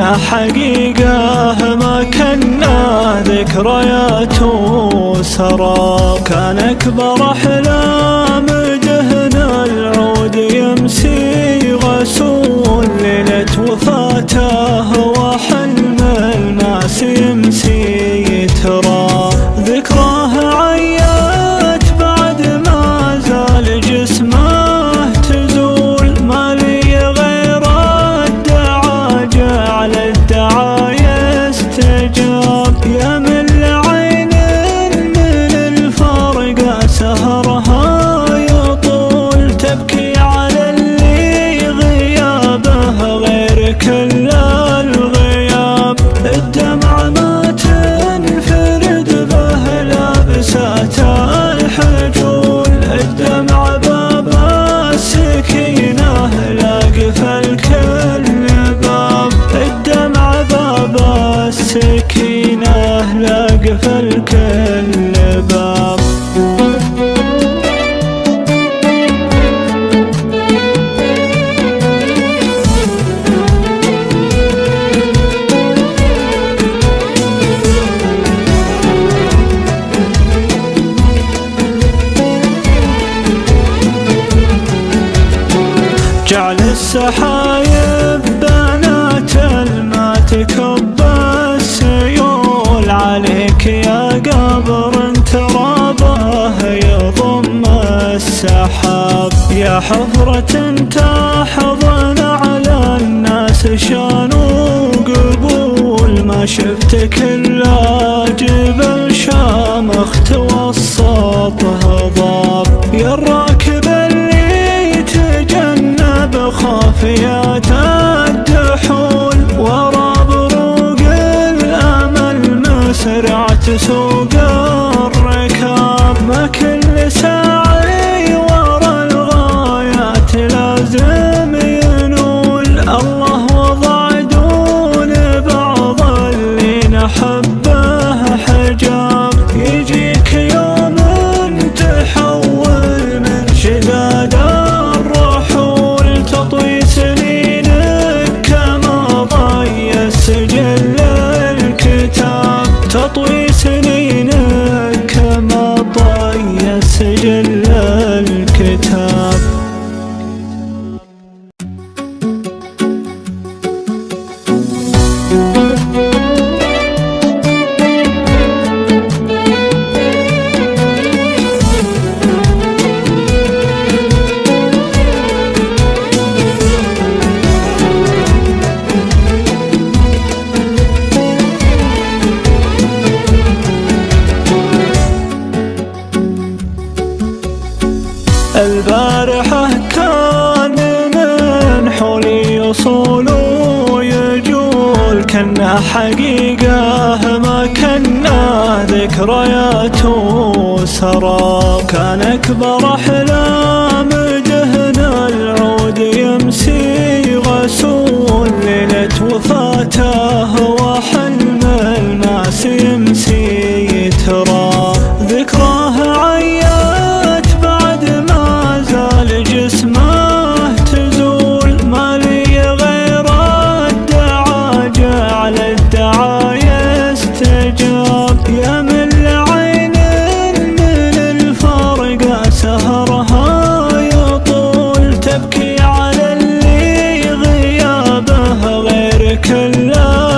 كنا حقيقة ما كنا ذكريات وسراب. كان أكبر أحلام دهنا العود يمسي غسول ليلة وفاته، وحلم الناس يمسي تراب. ذكراه عيات بعد ما زال جسمه تزول، ما لي غير الدعا جعل الدعايا استجاب. يا من لعين من الفرقة سهرها يطول، تبكي على اللي غيابه غير كل الغياب. الدمع ما تنفرد به لابسات الحجول، الدمع باب السكينة لاقف الكل باب. الدمع باب السكينة لاقف الكل باب. جعل السحايب بنات الما تكب السيول، عليك يا قبر ترابه يضم السحاب. يا حفرة تحضن على الناس شان وقبول، ما شفتك إلا جبل شامخ توسط هضاب. يا الراكب اللي تجنب خافيات الدحول، ورا بروق الأمل مسرع تسوق الركاب. ما كل ساعي ورا الغايات لازم ينول، الله وضع دون بعض اللي نحبه حجاب. يجيك يوم تحول من شداد الرحول، تطوي سنينك كما ضي السجل الكتاب. تطوي سنينك كما ضي السجل الكتاب. البارحة كان من حولي يصول ويجول، كنا حقيقة ما كنا ذكريات وسراب. كان أكبر أحلام دهنا العود يمسي غسول ليلة وفاته، وحلم الناس يمسي تراب. ذكراه عيات بعد ما زال جسمه تزول، ما لي غير الدعا جعل الدعايا استجاب. يا من لعين من الفرقة سهرها يطول، تبكي على اللي غيابه غير كل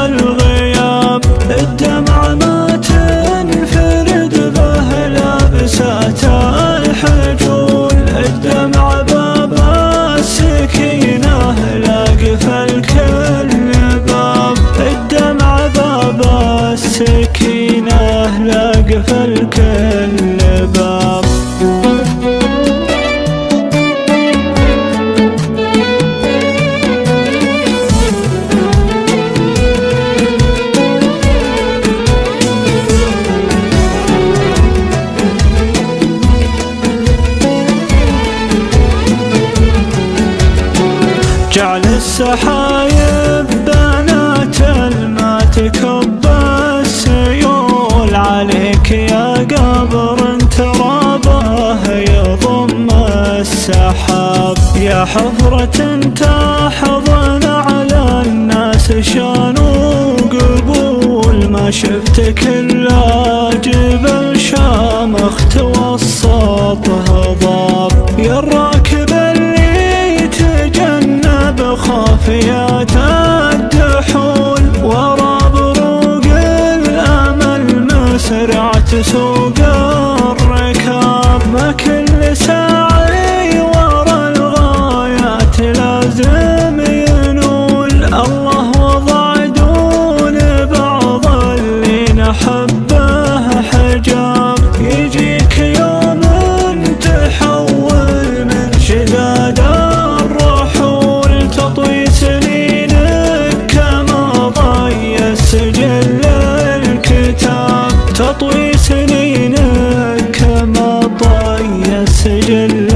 الغياب. الدمع ما تنفرد به لابسات الحجول، الدمع باب السكينة لاقف الكل باب. الدمع باب السكينة لاقف الكل باب. جعل السحايب بنات الما تكب السيول، عليك يا قبر ترابه يضم السحاب. يا حفرة تحضن على الناس شان شفت كل جبل شامخ توسطه ضاب. يا الراكب اللي يتجنب خافيات الدحول، ورا بروق الامل مسرع تسوق الركاب. ما كل ساعي ورا الغايات لازم ينول، الله وضع دون بعض اللي نحبه حجاب. يجيك يوم تحول من شداد الرحول، تطوي سنينك كما ضي السجل الكتاب، تطوي سنينك كما ضي السجل